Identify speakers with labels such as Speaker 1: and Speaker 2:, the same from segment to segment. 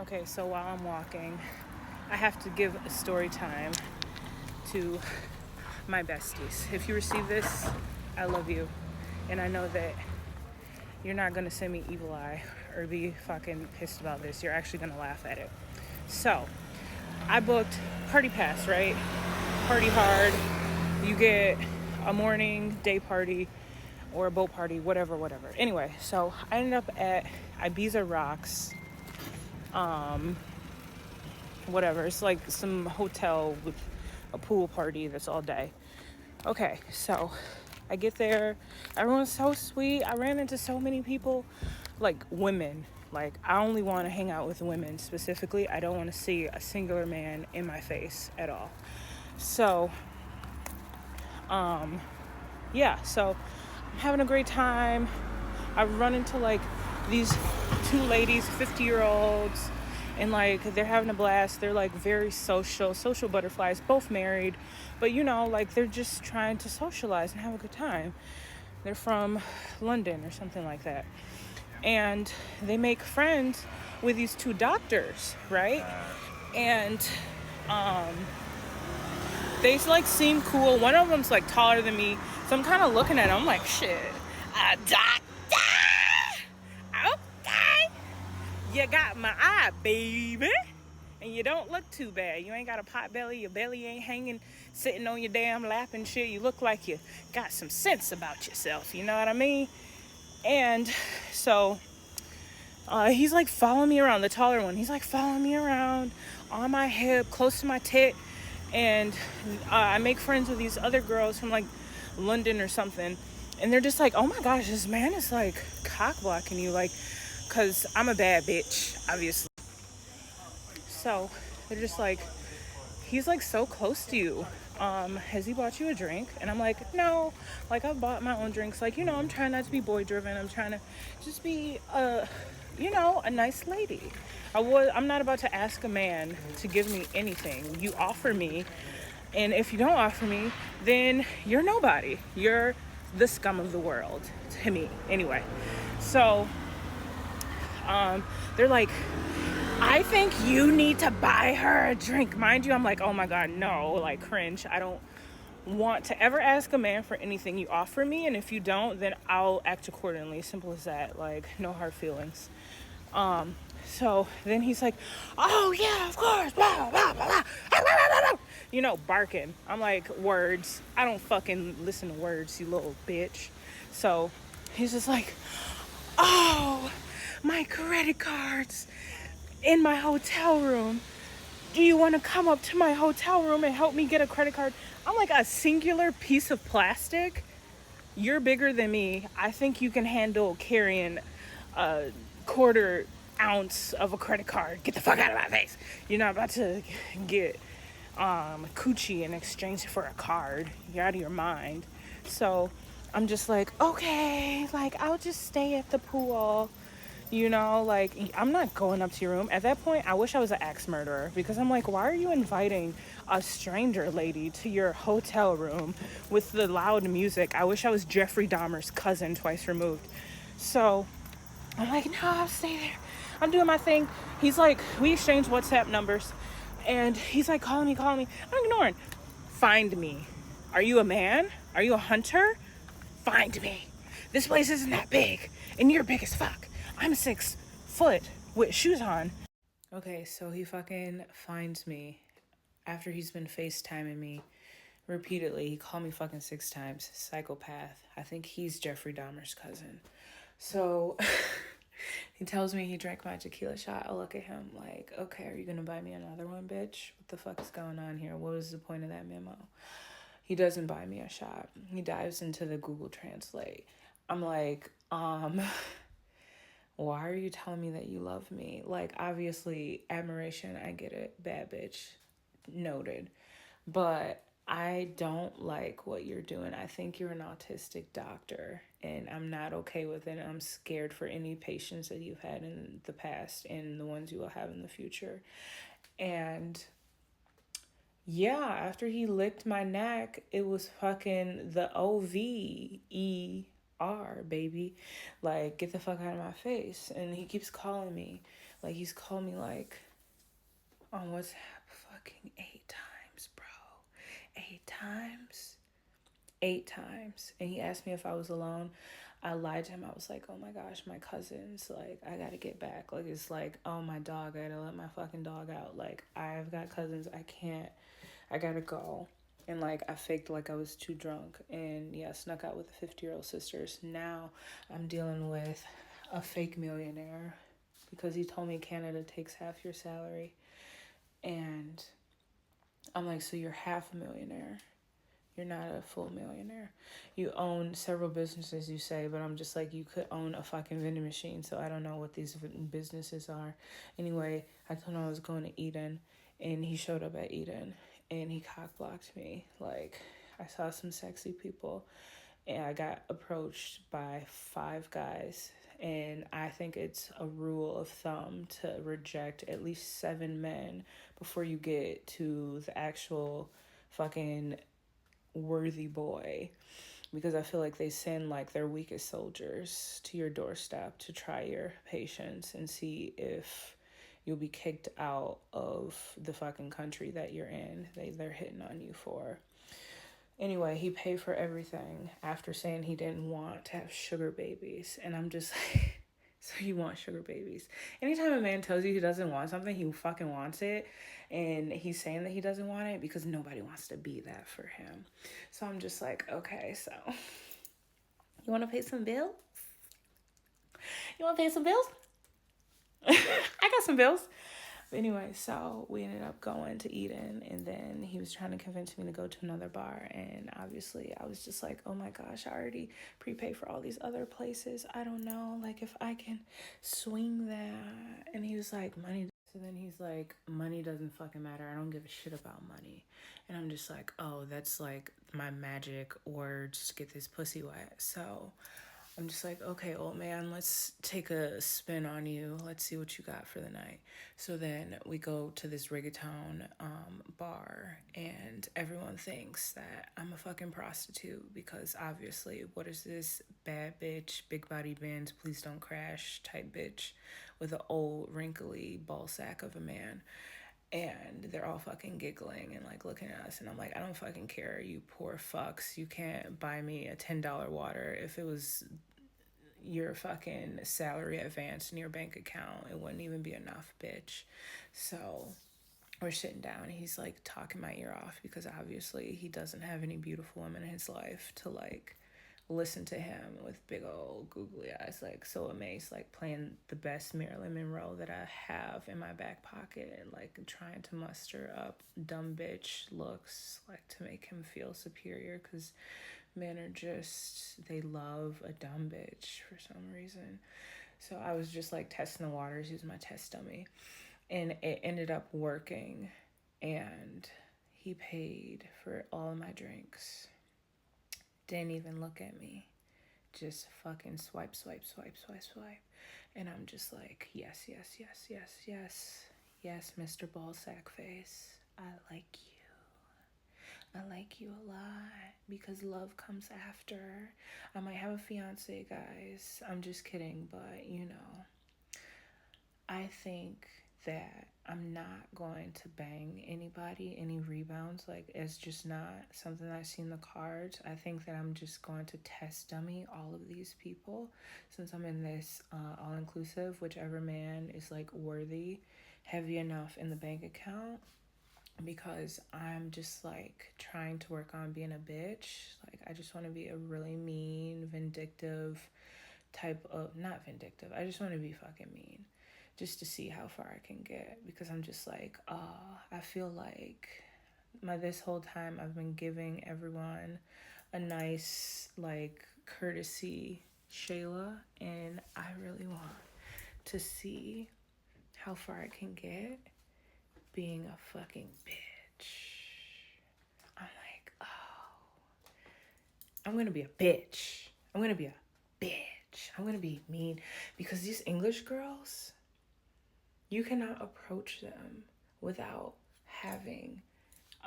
Speaker 1: Okay, so while I'm walking, I have to give a story time to my besties. If you receive this, I love you. And I know that you're not going to send me evil eye or be fucking pissed about this. You're actually going to laugh at it. So, I booked Party Pass, right? Party hard. You get a morning, day party, or a boat party, whatever. Anyway, so I ended up at Ibiza Rocks, whatever. It's like some hotel with a pool party that's all day. Okay, so I get there. Everyone's so sweet. I ran into so many people, like women. Like, I only want to hang out with women specifically. I don't want to see a singular man in my face at all. So, yeah, so I'm having a great time. I've run into like these two ladies, 50-year-olds, and like they're having a blast. They're like very social butterflies, both married, but like they're just trying to socialize and have a good time. They're from London or something like that. And they make friends with these two doctors, right? And they like seem cool. One of them's like taller than me, so I'm kind of looking at him. I'm like, shit, a doctor? Okay, you got my eye, baby. And you don't look too bad. You ain't got a pot belly. Your belly ain't hanging, sitting on your damn lap and shit. You look like you got some sense about yourself. You know what I mean? And so he's like following me around, the taller one. He's like following me around on my hip, close to my tit. And I make friends with these other girls from like London or something. And they're just like, oh my gosh, this man is like cock blocking you. Like, because I'm a bad bitch, obviously. So they're just like, he's like so close to you. Has he bought you a drink? And I'm like, no. Like, I've bought my own drinks. Like, I'm trying not to be boy driven. I'm trying to just be a nice lady. I'm not about to ask a man to give me anything. You offer me, and if you don't offer me, then you're nobody. You're the scum of the world to me. Anyway. So they're like, I think you need to buy her a drink. Mind you, I'm like, oh my God, no, like cringe. I don't want to ever ask a man for anything. You offer me, and if you don't, then I'll act accordingly. Simple as that. Like, no hard feelings. So then he's like, oh yeah, of course, blah, blah, blah, blah. Barking. I'm like, words. I don't fucking listen to words, you little bitch. So he's just like, oh, my credit cards in my hotel room. Do you want to come up to my hotel room and help me get a credit card? I'm like, a singular piece of plastic? You're bigger than me. I think you can handle carrying a quarter ounce of a credit card. Get the fuck out of my face. You're not about to get coochie in exchange for a card. You're out of your mind. So I'm just like, okay, like, I'll just stay at the pool. Like, I'm not going up to your room. At that point, I wish I was an axe murderer, because I'm like, why are you inviting a stranger lady to your hotel room with the loud music? I wish I was Jeffrey Dahmer's cousin twice removed. So I'm like, no, I'll stay there. I'm doing my thing. He's like, we exchanged WhatsApp numbers, and he's like, calling me. I'm ignoring. Find me. Are you a man? Are you a hunter? Find me. This place isn't that big, and you're big as fuck. I'm 6 foot with shoes on. Okay, so he fucking finds me after he's been FaceTiming me repeatedly. He called me fucking 6 times. Psychopath. I think he's Jeffrey Dahmer's cousin. So he tells me he drank my tequila shot. I look at him like, okay, are you gonna buy me another one, bitch? What the fuck is going on here? What was the point of that memo? He doesn't buy me a shot. He dives into the Google Translate. I'm like, why are you telling me that you love me? Like, obviously, admiration, I get it. Bad bitch, noted. But I don't like what you're doing. I think you're an autistic doctor, and I'm not okay with it. I'm scared for any patients that you've had in the past and the ones you will have in the future. And yeah, after he licked my neck, it was fucking the OVER, baby. Like, get the fuck out of my face. And he keeps calling me. Like, he's called me, like, on WhatsApp fucking 8 times, bro. 8 times. 8 times. And he asked me if I was alone. I lied to him. I was like, oh my gosh, my cousins, like, I gotta get back. Like, it's like, oh, my dog, I gotta let my fucking dog out. Like, I've got cousins, I gotta go. And, like, I faked like I was too drunk. And, yeah, snuck out with the 50-year-old sisters. Now I'm dealing with a fake millionaire because he told me Canada takes half your salary. And I'm like, so you're half a millionaire. You're not a full millionaire. You own several businesses, you say, but I'm just like, you could own a fucking vending machine, so I don't know what these businesses are. Anyway, I told him I was going to Eden, and he showed up at Eden, and he cock-blocked me. Like, I saw some sexy people, and I got approached by 5 guys, and I think it's a rule of thumb to reject at least 7 men before you get to the actual fucking worthy boy, because I feel like they send like their weakest soldiers to your doorstep to try your patience and see if you'll be kicked out of the fucking country that you're in. They're hitting on you for. Anyway, he paid for everything after saying he didn't want to have sugar babies, and I'm just like, so you want sugar babies? Anytime a man tells you he doesn't want something, he fucking wants it. And he's saying that he doesn't want it because nobody wants to be that for him. So I'm just like, okay, so you want to pay some bills? You want to pay some bills? I got some bills. But anyway, so we ended up going to Eden, and then he was trying to convince me to go to another bar, and obviously I was just like, oh my gosh, I already prepaid for all these other places. I don't know, like, if I can swing that. And he was like, money. So then he's like, money doesn't fucking matter. I don't give a shit about money. And I'm just like, oh, that's like my magic words to get this pussy wet. So I'm just like, okay, old man, let's take a spin on you. Let's see what you got for the night. So then we go to this reggaeton bar, and everyone thinks that I'm a fucking prostitute because obviously, what is this bad bitch, big body bands, please don't crash type bitch with an old wrinkly ball sack of a man. And they're all fucking giggling and like looking at us, and I'm like, I don't fucking care, you poor fucks. You can't buy me a $10 water. If it was your fucking salary advance in your bank account, it wouldn't even be enough, bitch. So we're sitting down, and he's like talking my ear off because obviously he doesn't have any beautiful women in his life to like listen to him with big old googly eyes, like so amazed, like playing the best Marilyn Monroe that I have in my back pocket, and like trying to muster up dumb bitch looks like to make him feel superior, because men are just, they love a dumb bitch for some reason. So I was just like testing the waters, using my test dummy, and it ended up working, and he paid for all of my drinks. Didn't even look at me. Just fucking swipe, swipe, swipe, swipe, swipe. And I'm just like, yes, yes, yes, yes, yes. Yes, Mr. Ballsack Face. I like you. I like you a lot because love comes after. I might have a fiance, guys. I'm just kidding, but you know, I think that I'm not going to bang anybody, any rebounds. Like, it's just not something I see in the cards. I think that I'm just going to test dummy all of these people since I'm in this all-inclusive, whichever man is like worthy, heavy enough in the bank account, because I'm just like trying to work on being a bitch. Like, I just want to be a really mean, vindictive type of, not vindictive, I just want to be fucking mean just to see how far I can get, because I'm just like, I feel like this whole time I've been giving everyone a nice like courtesy Shayla, and I really want to see how far I can get being a fucking bitch. I'm like, oh, I'm gonna be a bitch. I'm gonna be a bitch. I'm gonna be mean, because these English girls, you cannot approach them without having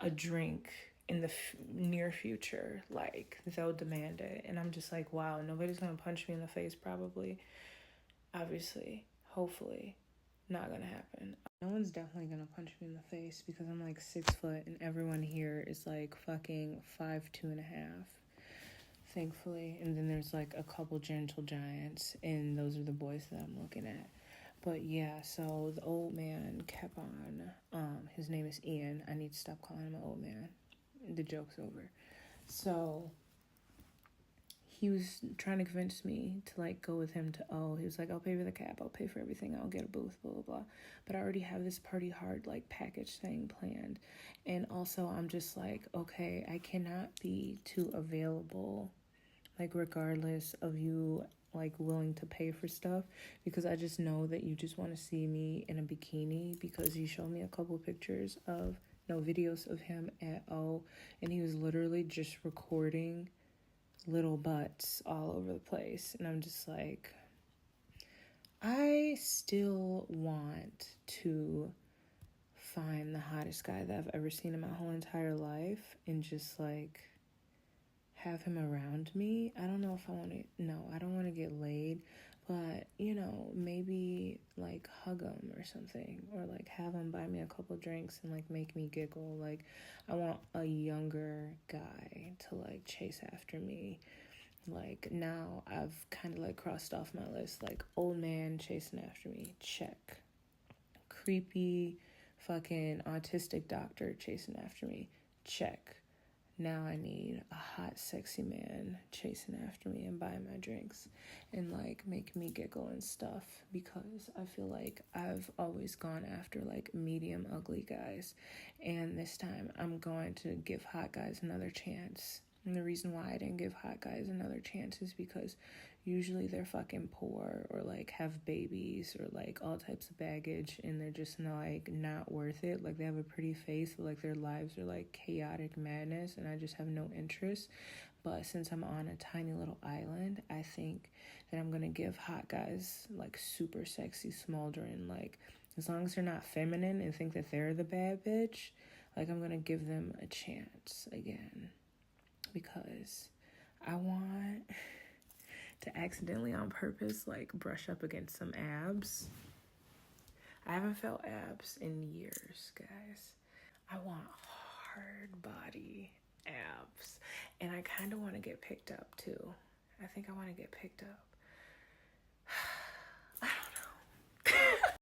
Speaker 1: a drink in the near future. Like, they'll demand it. And I'm just like, wow, nobody's gonna punch me in the face probably. Obviously, hopefully, Not gonna happen. No one's definitely gonna punch me in the face because I'm like 6 foot and everyone here is like fucking 5'2.5", thankfully. And then there's like a couple gentle giants, and those are the boys that I'm looking at. But yeah, so the old man kept on, his name is Ian. I need to stop calling him an old man. The joke's over. So he was trying to convince me to like go with him to O. He was like, I'll pay for the cab, I'll pay for everything, I'll get a booth, blah blah blah. But I already have this party hard like package thing planned. And also I'm just like, okay, I cannot be too available, like regardless of you like willing to pay for stuff, because I just know that you just want to see me in a bikini, because you showed me a couple pictures of videos of him at O, and he was literally just recording little butts all over the place. And I'm just like, I still want to find the hottest guy that I've ever seen in my whole entire life and just like have him around me. I don't know if I want to, no, I don't want to get laid, but you know, maybe like hug him or something, or like have him buy me a couple drinks and like make me giggle. Like I want a younger guy to like chase after me. Like now I've kind of like crossed off my list, like old man chasing after me, check. Creepy fucking autistic doctor chasing after me, check. Now I need a hot, sexy man chasing after me and buying my drinks and like making me giggle and stuff, because I feel like I've always gone after like medium ugly guys, and this time I'm going to give hot guys another chance. And the reason why I didn't give hot guys another chance is because usually they're fucking poor or like have babies or like all types of baggage, and they're just like not worth it. Like they have a pretty face, but like their lives are like chaotic madness, and I just have no interest. But since I'm on a tiny little island, I think that I'm gonna give hot guys like super sexy smoldering, like as long as they're not feminine and think that they're the bad bitch, like I'm gonna give them a chance again. Because I want to accidentally on purpose like brush up against some abs. I haven't felt abs in years, guys. I want hard body abs, and I kind of want to get picked up too. I think I want to get picked up.